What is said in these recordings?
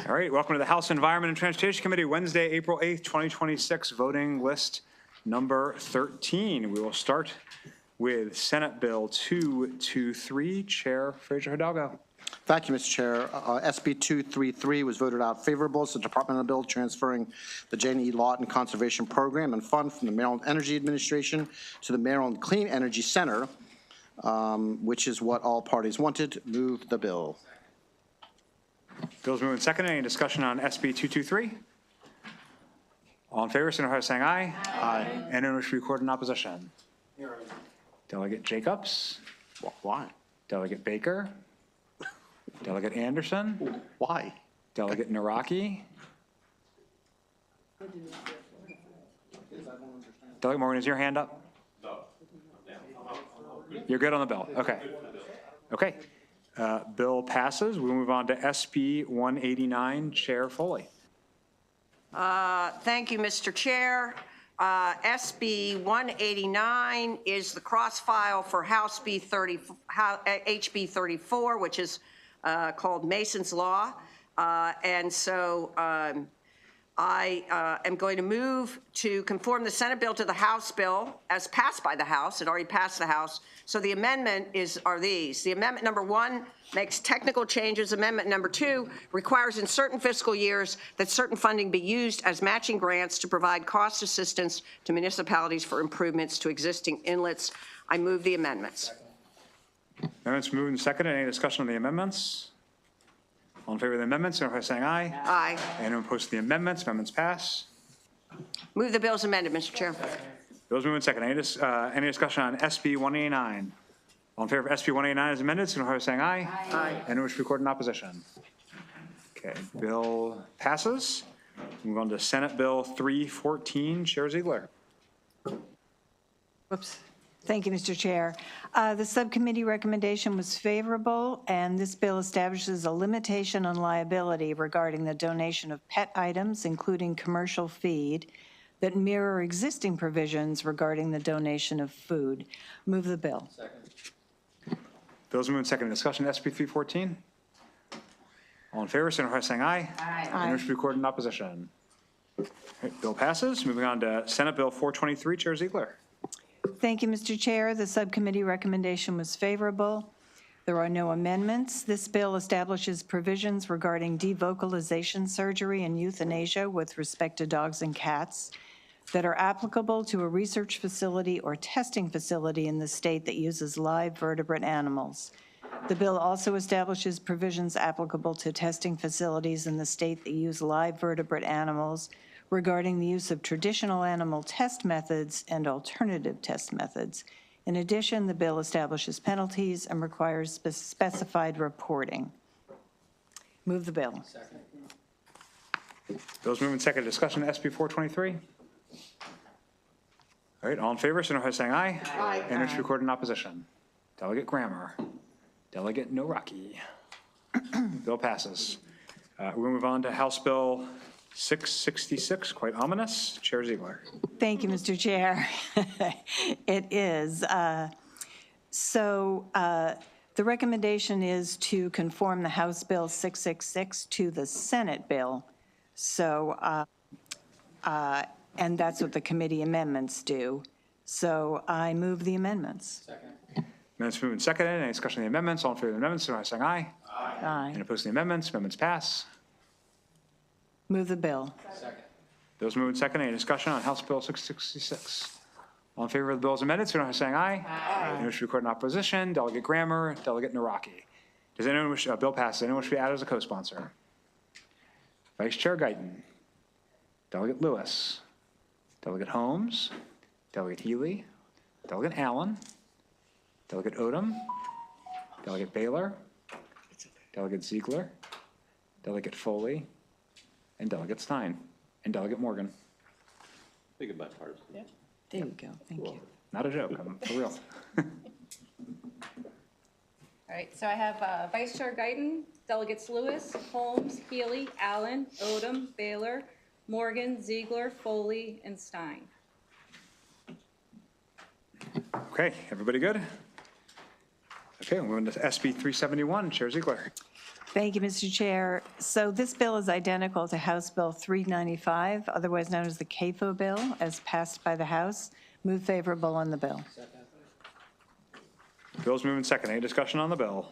All right, welcome to the House Environment and Transportation Committee, Wednesday, April 8th, 2026, voting list number 13. We will start with Senate Bill 223. Chair Fraser Hidalgo. Thank you, Mr. Chair. SB 233 was voted out favorable. It's the Department of Bill transferring the Jane E. Lawton Conservation Program and Fund from the Maryland Energy Administration to the Maryland Clean Energy Center, which is what all parties wanted. Move the bill. Bill's moved and seconded. Any discussion on SB 223? All in favor, signify by saying aye. Aye. Anyone wish to record in opposition? Delegate Jacobs. Why? Delegate Baker. Delegate Anderson. Why? Delegate Naraki. Delegate Morgan, is your hand up? No. You're good on the bill. Okay. Okay. Bill passes. We'll move on to SB 189. Chair Foley. Thank you, Mr. Chair. SB 189 is the cross-file for HB 34, which is called Mason's Law. And so I am going to move to conform the Senate bill to the House bill as passed by the House. It already passed the House. So the amendment are these. The amendment number 1 makes technical changes. Amendment number 2 requires in certain fiscal years that certain funding be used as matching grants to provide cost assistance to municipalities for improvements to existing inlets. I move the amendments. Amendments moved and seconded. Any discussion on the amendments? All in favor of the amendments, signify by saying aye. Aye. Anyone opposed to the amendments? Amendments pass. Move the bills amended, Mr. Chair. Bills moved and seconded. Any discussion on SB 189? All in favor of SB 189 as amended, signify by saying aye. Aye. Anyone wish to record in opposition? Okay, bill passes. Move on to Senate Bill 314. Chair Ziegler. Whoops. Thank you, Mr. Chair. The subcommittee recommendation was favorable, and this bill establishes a limitation on liability regarding the donation of pet items, including commercial feed, that mirror existing provisions regarding the donation of food. Move the bill. Second. Bills moved and seconded. Discussion SB 314. All in favor, signify by saying aye. Aye. Anyone wish to record in opposition? All right, bill passes. Moving on to Senate Bill 423. Chair Ziegler. Thank you, Mr. Chair. The subcommittee recommendation was favorable. There are no amendments. This bill establishes provisions regarding devocalization surgery and euthanasia with respect to dogs and cats that are applicable to a research facility or testing facility in the state that uses live vertebrate animals. The bill also establishes provisions applicable to testing facilities in the state that use live vertebrate animals regarding the use of traditional animal test methods and alternative test methods. In addition, the bill establishes penalties and requires specified reporting. Move the bill. Second. Bills moved and seconded. Discussion SB 423. All right, all in favor, signify by saying aye. Aye. Anyone wish to record in opposition? Delegate Grammer. Delegate Noraki. Bill passes. We'll move on to House Bill 666, quite ominous. Chair Ziegler. Thank you, Mr. Chair. It is. The recommendation is to conform the House Bill 666 to the Senate bill. And that's what the committee amendments do. So I move the amendments. Second. Amendments moved and seconded. Any discussion on the amendments? All in favor of the amendments, signify by saying aye. Aye. Any opposed to the amendments? Amendments pass. Move the bill. Second. Bills moved and seconded. Any discussion on House Bill 666? All in favor of the bill as amended, signify by saying aye. Aye. Anyone wish to record in opposition? Delegate Grammer, Delegate Naraki. Does anyone wish, bill passes. Anyone wish to be added as a co-sponsor? Vice Chair Guyton, Delegate Lewis, Delegate Holmes, Delegate Healy, Delegate Allen, Delegate Odom, Delegate Baylor, Delegate Ziegler, Delegate Foley, and Delegate Stein, and Delegate Morgan. Think about parts. There you go. Thank you. Not a joke, I'm for real. All right, so I have Vice Chair Guyton, Delegates Lewis, Holmes, Healy, Allen, Odom, Baylor, Morgan, Ziegler, Foley, and Stein. Okay, everybody good? Okay, we're moving to SB 371. Chair Ziegler. Thank you, Mr. Chair. So this bill is identical to House Bill 395, otherwise known as the CAFO bill, as passed by the House. Move favorable on the bill. Bill's moving second. Any discussion on the bill?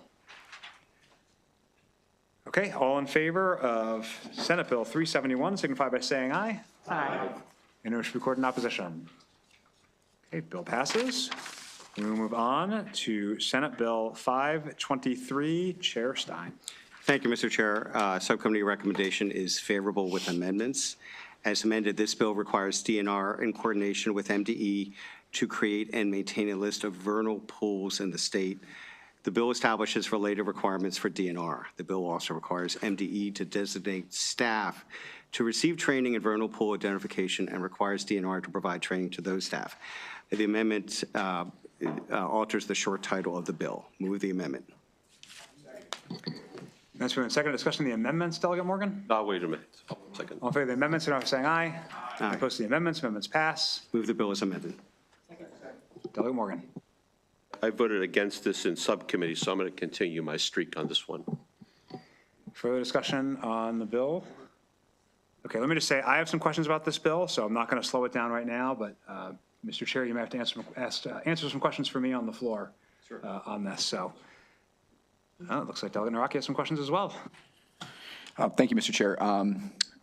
Okay, all in favor of Senate Bill 371, signify by saying aye. Aye. Anyone wish to record in opposition? Okay, bill passes. We will move on to Senate Bill 523, Chair Stein. Thank you, Mr. Chair. Subcommittee recommendation is favorable with amendments. As amended, this bill requires DNR in coordination with MDE to create and maintain a list of vernal pools in the state. The bill establishes related requirements for DNR. The bill also requires MDE to designate staff to receive training in vernal pool identification and requires DNR to provide training to those staff. The amendment alters the short title of the bill. Move the amendment. That's moving second. Discussion of the amendments, Delegate Morgan? Wait a minute. Second. All in favor of the amendments, signify by saying aye. Aye. Opposed to the amendments, amendments pass. Move the bill as amended. Delegate Morgan. I voted against this in subcommittee, so I'm going to continue my streak on this one. Further discussion on the bill? Okay, let me just say, I have some questions about this bill, so I'm not going to slow it down right now, but Mr. Chair, you may have to answer some questions for me on the floor on this. So it looks like Delegate Naraki has some questions as well. Thank you, Mr. Chair.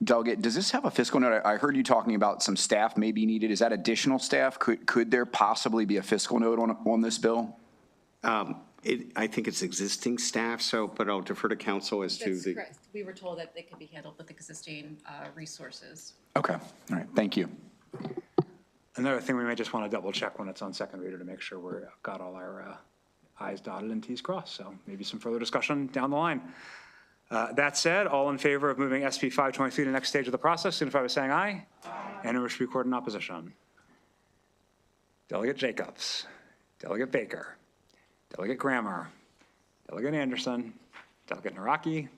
Delegate, does this have a fiscal note? I heard you talking about some staff may be needed. Is that additional staff? Could there possibly be a fiscal note on this bill? I think it's existing staff, but I'll defer to council as to That's the. correct. We were told that they could be handled with existing resources. Okay, all right, thank you. Another thing we may just want to double check when it's on second reader to make sure we've got all our I's dotted and T's crossed. So maybe some further discussion down the line. That said, all in favor of moving SB 523 to the next stage of the process, signify by saying aye. Anyone wish to record in opposition? Delegate Jacobs, Delegate Baker, Delegate Grammer, Delegate Anderson, Delegate Naraki,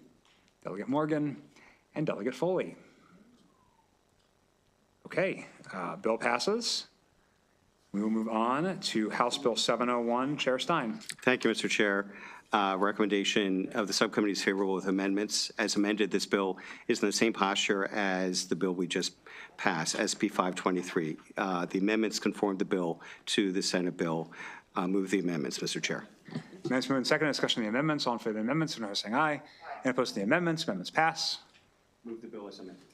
Delegate Morgan, and Delegate Foley. Okay, bill passes. We will move on to House Bill 701, Chair Stein. Thank you, Mr. Chair. Recommendation of the subcommittee is favorable with amendments. As amended, this bill is in the same posture as the bill we just passed, SB 523. The amendments conform the bill to the Senate bill. Move the amendments, Mr. Chair. Amendments moved in second. Discussion of the amendments. All in favor of the amendments, signify by saying aye. And opposed to the amendments, amendments pass. Move the bill as amended.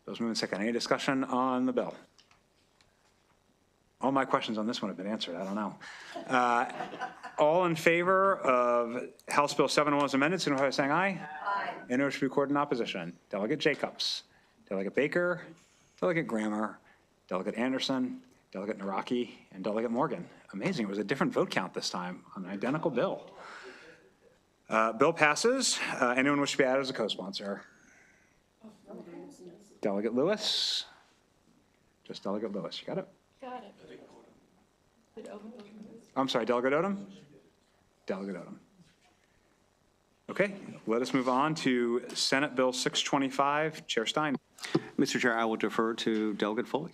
Bill's moved in second. Any discussion on the bill? All my questions on this one have been answered. I don't know. All in favor of House Bill 701 as amended, signify by saying aye. Aye. Anyone wish to record in opposition? Delegate Jacobs, Delegate Baker, Delegate Grammer, Delegate Anderson, Delegate Naraki, and Delegate Morgan. Amazing. It was a different vote count this time on an identical bill. Bill passes. Anyone wish to be added as a co-sponsor? Delegate Lewis? Just Delegate Lewis. You got it? Got it. I'm sorry, Delegate Odom? Delegate Odom. Okay, let us move on to Senate Bill 625. Chair Stein. Mr. Chair, I will defer to Delegate Foley.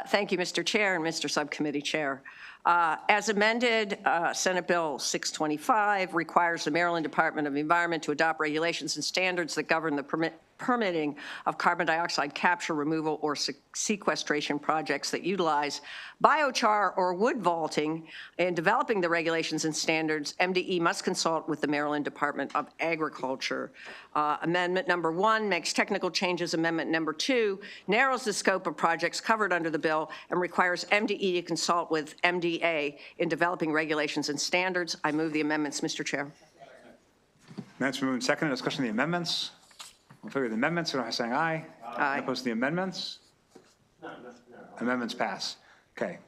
Thank you, Mr. Chair and Mr. Subcommittee Chair. As amended, Senate Bill 625 requires the Maryland Department of Environment to adopt regulations and standards that govern the permitting of carbon dioxide capture, removal, or sequestration projects that utilize biochar or wood vaulting. In developing the regulations and standards, MDE must consult with the Maryland Department of Agriculture. Amendment number 1 makes technical changes. Amendment number 2 narrows the scope of projects covered under the bill and requires MDE to consult with MDA in developing regulations and standards. I move the amendments, Mr. Chair. Amendments moved in second. Discussion of the amendments. All in favor of the amendments, signify by saying aye. Aye. Opposed to the amendments? Amendments pass. Okay.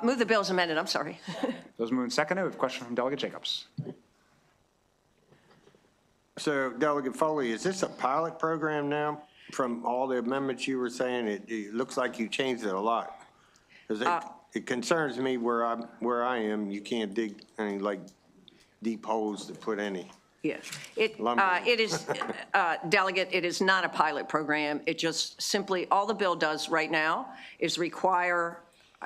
Move the bill as amended. I'm sorry. Those moved in second. We have a question from Delegate Jacobs. So Delegate Foley, is this a pilot program now? From all the amendments you were saying, it looks like you changed it a lot. Because it concerns me where I am, you can't dig any like deep holes to put any. Yes, it is, Delegate, it is not a pilot program. It just simply, all the bill does right now is require,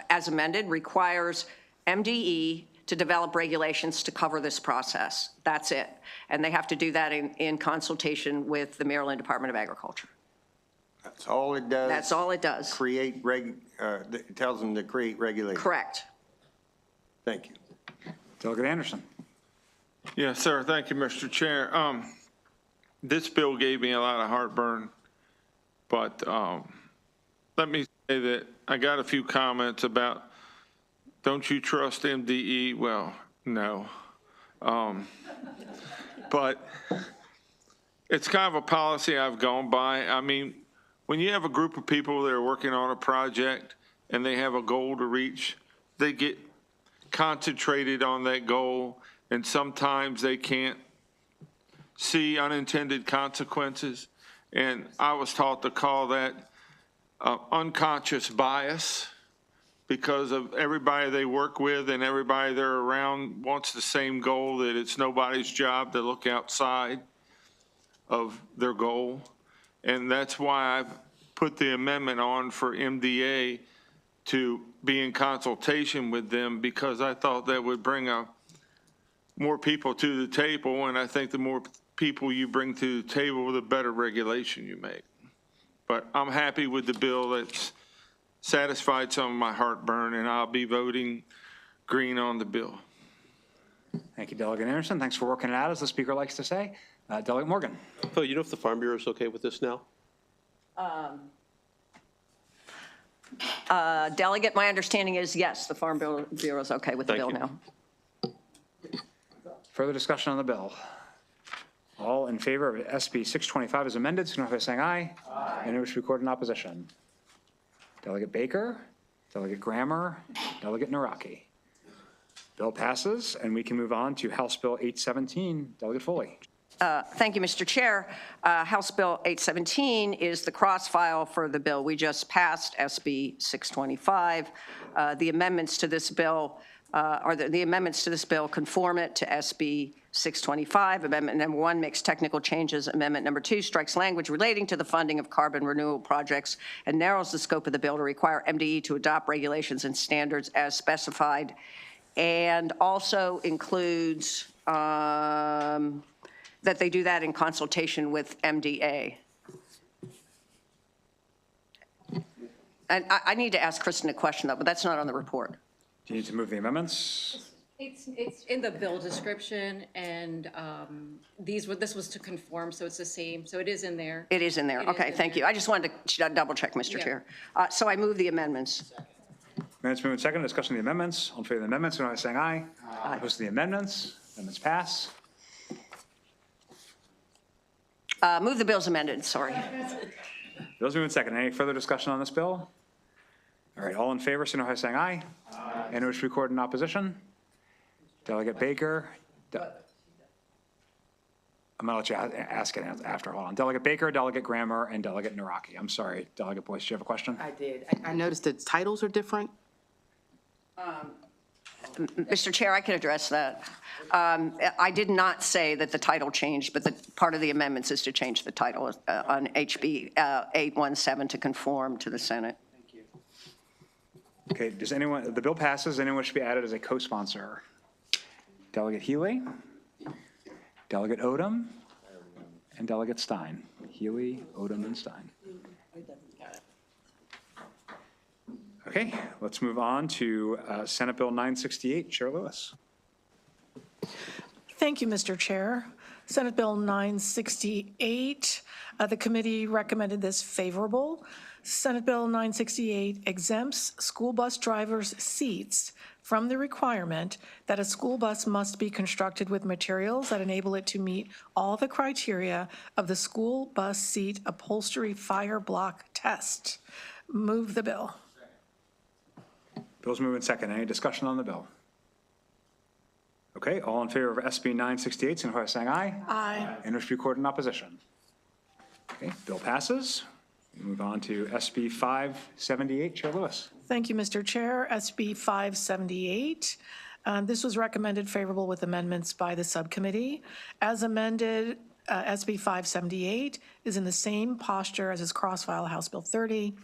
as amended, requires MDE to develop regulations to cover this process. That's it. And they have to do that in consultation with the Maryland Department of Agriculture. That's all it does? That's all it does. It tells them to create regulations? Correct. Thank you. Delegate Anderson. Yes, sir. Thank you, Mr. Chair. This bill gave me a lot of heartburn, but let me say that I got a few comments about, don't you trust MDE? Well, no. But it's kind of a policy I've gone by. I mean, when you have a group of people that are working on a project and they have a goal to reach, they get concentrated on that goal, and sometimes they can't see unintended consequences. And I was taught to call that unconscious bias, because of everybody they work with and everybody they're around wants the same goal, that it's nobody's job to look outside of their goal. And that's why I've put the amendment on for MDA to be in consultation with them, because I thought that would bring more people to the table. And I think the more people you bring to the table, the better regulation you make. But I'm happy with the bill. That's satisfied some of my heartburn, and I'll be voting green on the bill. Thank you, Delegate Anderson. Thanks for working it out, as the Speaker likes to say. Delegate Morgan. Phil, you know if the Farm Bureau is okay with this now? Delegate, my understanding is yes, the Farm Bureau is okay with the bill Thank now. Further discussion on the bill? All in favor of SB 625 as amended, signify by saying aye. Aye. Any wish to record in opposition? Delegate Baker, Delegate Grammer, Delegate Naraki. Bill passes, and we can move on to House Bill 817. Delegate Foley. Thank you, Mr. Chair. House Bill 817 is the cross-file for the bill we just passed, SB 625. The amendments to this bill conform it to SB 625. Amendment number 1 makes technical changes. Amendment number 2 strikes language relating to the funding of carbon renewal projects and narrows the scope of the bill to require MDE to adopt regulations and standards as specified, and also includes that they do that in consultation with MDA. And I need to ask Kristen a question, though, but that's not on the report. Do you need to move the amendments? It's in the bill description, and this was to conform, so it's the same, so it is in there. It is in there. It is Okay, in thank there. you. I just wanted to double check, Mr. Yeah. Chair. So I move the amendments. Amendments moved in second. Discussion of the amendments. All in favor of the amendments, signify by saying aye. Aye. Opposed to the amendments? Amendments pass. Move the bills amended, sorry. Bills moved in second. Any further discussion on this bill? All right, all in favor, signify by saying aye. Aye. Any wish to record in opposition? Delegate Baker. I'm going to let you ask it after. Hold on. Delegate Baker, Delegate Grammer, and Delegate Naraki. I'm sorry. Delegate Boyce, do you have a question? I did. I noticed the titles are different. Mr. Chair, I can address that. I did not say that the title changed, but the part of the amendments is to change the title on HB 817 to conform to the Senate. Thank you. Okay, does anyone, the bill passes. Anyone should be added as a co-sponsor? Delegate Healy, Delegate Odom, and Delegate Stein. Healy, Odom, and Stein. Okay, let's move on to Senate Bill 968. Chair Lewis. Thank you, Mr. Chair. Senate Bill 968, the committee recommended this favorable. Senate Bill 968 exempts school bus drivers' seats from the requirement that a school bus must be constructed with materials that enable it to meet all the criteria of the school bus seat upholstery fire block test. Move the bill. Bill's moved in second. Any discussion on the bill? Okay, all in favor of SB 968, signify by saying aye. Aye. And wish to record in opposition. Okay, bill passes. We move on to SB 578. Chair Lewis. Thank you, Mr. Chair. SB 578. This was recommended favorable with amendments by the subcommittee. As amended, SB 578 is in the same posture as its cross-file House Bill 30,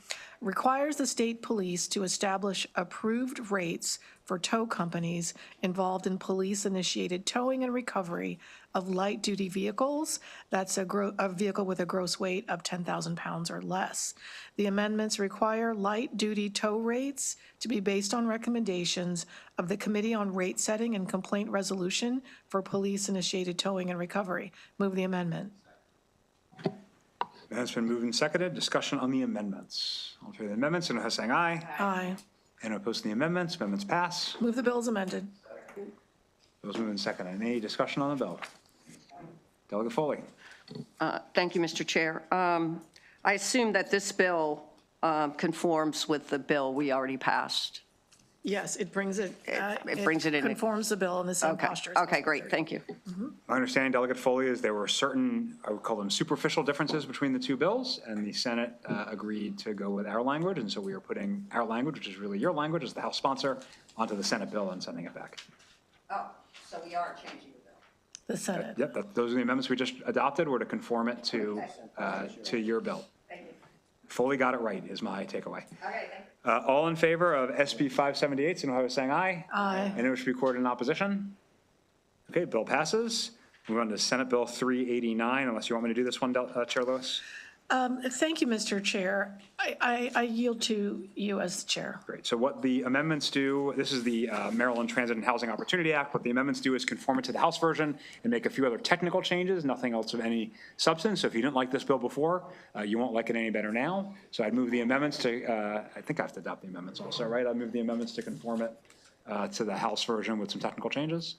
requires the state police to establish approved rates for tow companies involved in police-initiated towing and recovery of light-duty vehicles. That's a vehicle with a gross weight of 10,000 pounds or less. The amendments require light-duty tow rates to be based on recommendations of the Committee on Rate Setting and Complaint Resolution for Police-Initiated Towing and Recovery. Move the amendment. It's been moved and seconded. Discussion on the amendments. All in favor of the amendments, signify by saying aye. Aye. Anyone opposed to the amendments? Amendments pass. Move the bill as amended. Bills moved and seconded. Any discussion on the bill? Delegate Foley. Thank you, Mr. Chair. I assume that this bill conforms with the bill we already passed. Yes, it brings it. It brings it in. Conforms the bill in the same Okay, posture. okay, great, thank you. My understanding, Delegate Foley, is there were certain, I would call them superficial differences between the two bills, and the Senate agreed to go with our language, and so we are putting our language, which is really your language as the House sponsor, onto the Senate bill and sending it back. Oh, so we are changing the bill. The Senate. Yep, those are the amendments we just adopted, were to conform it to your bill. Thank you. Foley got it right, is my takeaway. Okay, thank you. All in favor of SB 578, signify by saying aye. Aye. Anyone wish to be recorded in opposition? Okay, bill passes. Move on to Senate Bill 389, unless you want me to do this one, Chair Lewis. Thank you, Mr. Chair. I yield to you as chair. Great. So what the amendments do, this is the Maryland Transit and Housing Opportunity Act. What the amendments do is conform it to the House version and make a few other technical changes, nothing else of any substance. So if you didn't like this bill before, you won't like it any better now. So I'd move the amendments to, I think I have to adopt the amendments also, right? I'd move the amendments to conform it to the House version with some technical changes.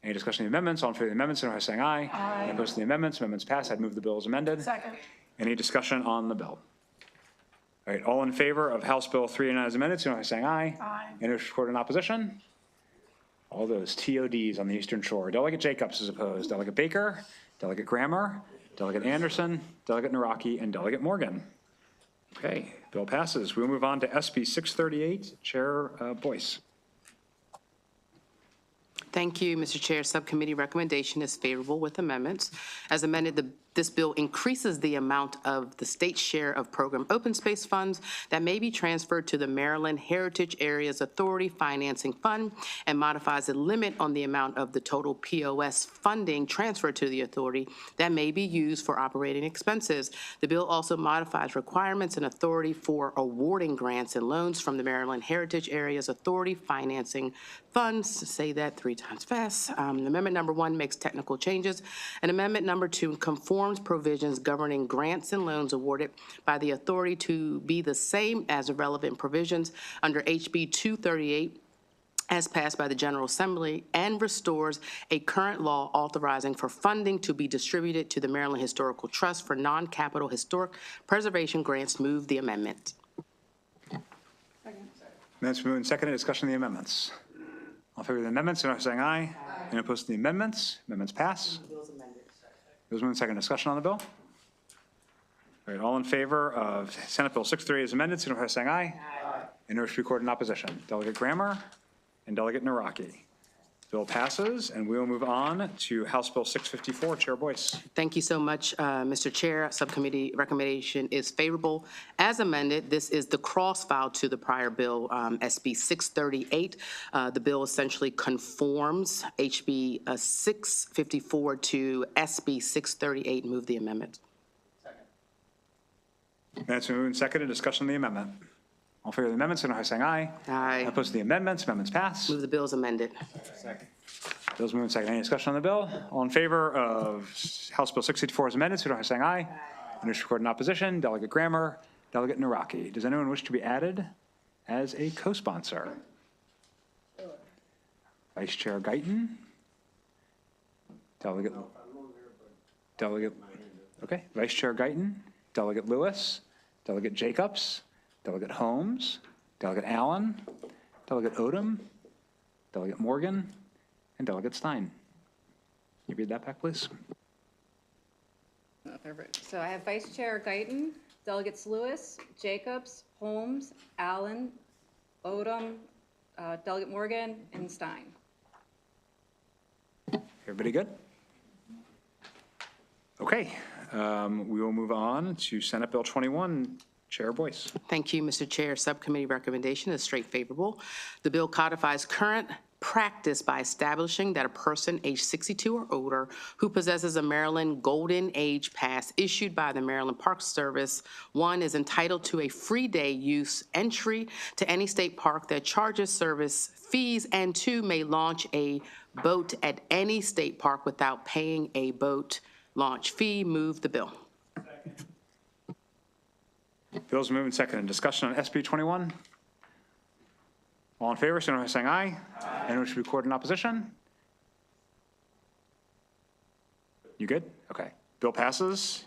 Any discussion of the amendments? All in favor of the amendments, signify by saying aye. Aye. Any opposed to the amendments? Amendments pass. I'd move the bill as amended. Second. Any discussion on the bill? All right, all in favor of House Bill 389 as amended, signify by saying aye. Aye. Any recorded in opposition? All those TODs on the Eastern Shore. Delegate Jacobs is opposed. Delegate Baker, Delegate Grammer, Delegate Anderson, Delegate Naraki, and Delegate Morgan. Okay, bill passes. We'll move on to SB 638. Chair Boyce. Thank you, Mr. Chair. Subcommittee recommendation is favorable with amendments. As amended, this bill increases the amount of the state share of program open space funds that may be transferred to the Maryland Heritage Areas Authority Financing Fund and modifies the limit on the amount of the total POS funding transferred to the authority that may be used for operating expenses. The bill also modifies requirements and authority for awarding grants and loans from the Maryland Heritage Areas Authority Financing Funds. Say that 3 times fast. Amendment number 1 makes technical changes, and amendment number 2 conforms provisions governing grants and loans awarded by the authority to be the same as the relevant provisions under HB 238 as passed by the General Assembly, and restores a current law authorizing for funding to be distributed to the Maryland Historical Trust for non-capital historic preservation grants. Move the amendment. Amendments moved and seconded. Discussion of the amendments. All in favor of the amendments, signify by saying aye. Any opposed to the amendments? Amendments pass. Bills moved and seconded. Discussion on the bill. All right, all in favor of Senate Bill 638 as amended, signify by saying aye. Aye. Any wish to record in opposition? Delegate Grammer and Delegate Naraki. Bill passes, and we will move on to House Bill 654. Chair Boyce. Thank you so much, Mr. Chair. Subcommittee recommendation is favorable as amended. This is the cross file to the prior bill, SB 638. The bill essentially conforms HB 654 to SB 638. Move the amendment. Minutes moved and seconded. Discussion on the amendment. All in favor of the amendments, signify by saying aye. Aye. Opposed to the amendments? Amendments pass. Move the bill as amended. Bills moved and seconded. Any discussion on the bill? All in favor of House Bill 654 as amended, signify by saying aye. Any wish to record in opposition? Delegate Grammer, Delegate Naraki. Does anyone wish to be added as a co-sponsor? Vice Chair Guyton? Delegate, okay. Vice Chair Guyton, Delegate Lewis, Delegate Jacobs, Delegate Holmes, Delegate Allen, Delegate Odom, Delegate Morgan, and Delegate Stein. Can you read that back, please? So I have Vice Chair Guyton, Delegates Lewis, Jacobs, Holmes, Allen, Odom, Delegate Morgan, and Stein. Everybody good? Okay, we will move on to Senate Bill 21. Chair Boyce. Thank you, Mr. Chair. Subcommittee recommendation is straight favorable. The bill codifies current practice by establishing that a person age 62 or older who possesses a Maryland Golden Age Pass issued by the Maryland Park Service, 1, is entitled to a free day use entry to any state park that charges service fees, and 2, may launch a boat at any state park without paying a boat launch fee. Move the bill. Bill's moved and seconded. Discussion on SB 21. All in favor, signify by saying aye. Anyone wish to record in opposition? You good? Okay. Bill passes.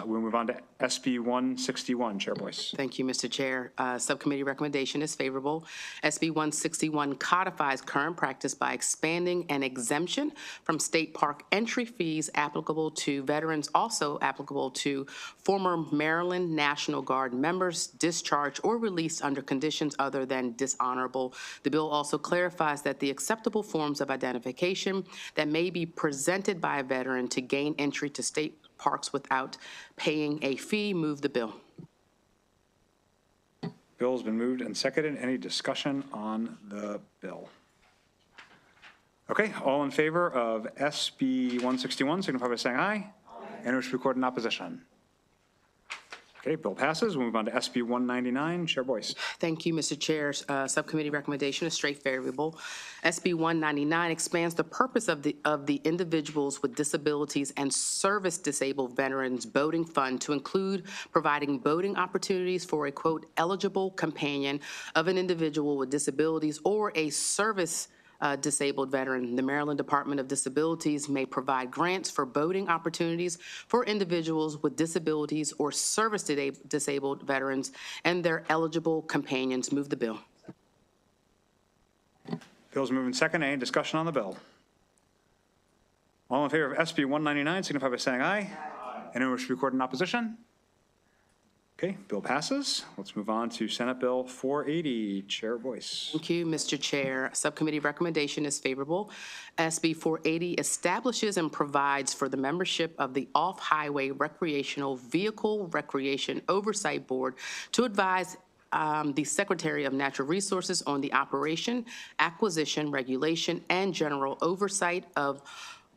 We'll move on to SB 161. Chair Boyce. Thank you, Mr. Chair. Subcommittee recommendation is favorable. SB 161 codifies current practice by expanding an exemption from state park entry fees applicable to veterans, also applicable to former Maryland National Guard members discharged or released under conditions other than dishonorable. The bill also clarifies that the acceptable forms of identification that may be presented by a veteran to gain entry to state parks without paying a fee. Move the bill. Bill's been moved and seconded. Any discussion on the bill? Okay, all in favor of SB 161, signify by saying aye. Anyone wish to record in opposition? Okay, bill passes. We'll move on to SB 199. Chair Boyce. Thank you, Mr. Chair. Subcommittee recommendation is straight favorable. SB 199 expands the purpose of the Individuals with Disabilities and Service Disabled Veterans Boating Fund to include providing boating opportunities for a, quote, eligible companion of an individual with disabilities or a service disabled veteran. The Maryland Department of Disabilities may provide grants for boating opportunities for individuals with disabilities or service-disabled veterans and their eligible companions. Move the bill. Bill's moved and seconded. Any discussion on the bill? All in favor of SB 199, signify by saying aye. Anyone wish to record in opposition? Okay, bill passes. Let's move on to Senate Bill 480. Chair Boyce. Thank you, Mr. Chair. Subcommittee recommendation is favorable. SB 480 establishes and provides for the membership of the Off-Highway Recreational Vehicle Recreation Oversight Board to advise the Secretary of Natural Resources on the operation, acquisition, regulation, and general oversight of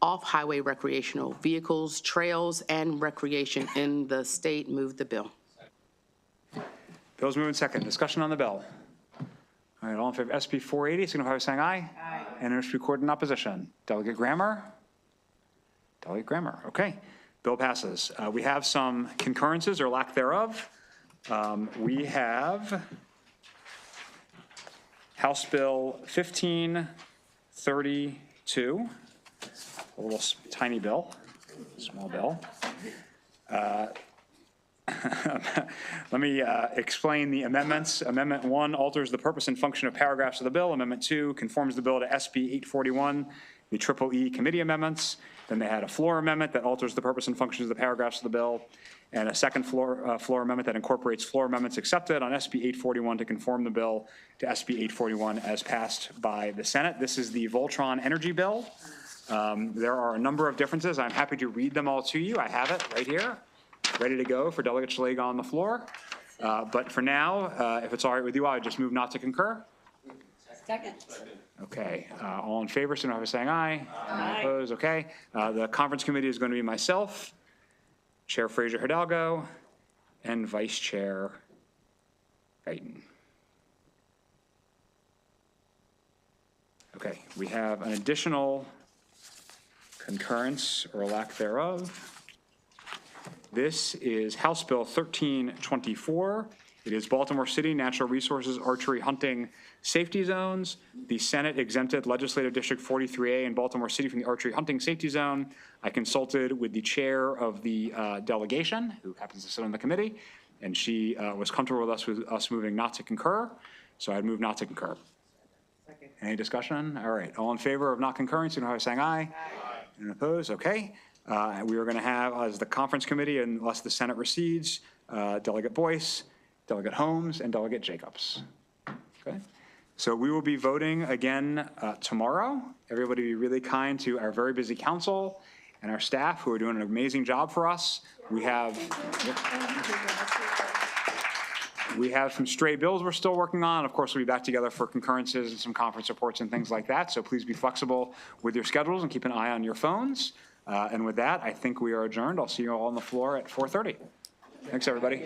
off-highway recreational vehicles, trails, and recreation in the state. Move the bill. Bill's moved and seconded. Discussion on the bill. All right, all in favor of SB 480, signify by saying aye. Aye. And wish to record in opposition. Delegate Grammer? Delegate Grammer, okay. Bill passes. We have some concurrences or lack thereof. We have House Bill 1532, a little tiny bill, small bill. Let me explain the amendments. Amendment 1 alters the purpose and function of paragraphs of the bill. Amendment 2 conforms the bill to SB 841, the EEE committee amendments. Then they had a floor amendment that alters the purpose and functions of the paragraphs of the bill, and a second floor amendment that incorporates floor amendments accepted on SB 841 to conform the bill to SB 841 as passed by the Senate. This is the Voltron energy bill. There are a number of differences. I'm happy to read them all to you. I have it right here, ready to go for Delegate Szeliga on the floor. But for now, if it's all right with you, I would just move not to concur. Second. Okay, all in favor, signify by saying aye. Aye. Opposed, okay. The conference committee is going to be myself, Chair Fraser Hidalgo, and Vice Chair Guyton. Okay, we have an additional concurrence or lack thereof. This is House Bill 1324. It is Baltimore City Natural Resources Archery Hunting Safety Zones. The Senate exempted Legislative District 43A in Baltimore City from the Archery Hunting Safety Zone. I consulted with the chair of the delegation, who happens to sit on the committee, and she was comfortable with us moving not to concur, so I'd move not to concur. Second. Any discussion? All right, all in favor of not concurring, signify by saying aye. Aye. And opposed, okay. We are going to have, as the conference committee, unless the Senate recedes, Delegate Boyce, Delegate Holmes, and Delegate Jacobs. Okay. So we will be voting again tomorrow. Everybody be really kind to our very busy council and our staff who are doing an amazing job for us. We have. We have some stray bills we're still working on. Of course, we'll be back together for concurrences and some conference reports and things like that. So please be flexible with your schedules and keep an eye on your phones. And with that, I think we are adjourned. I'll see you all on the floor at 4:30. Thanks, everybody.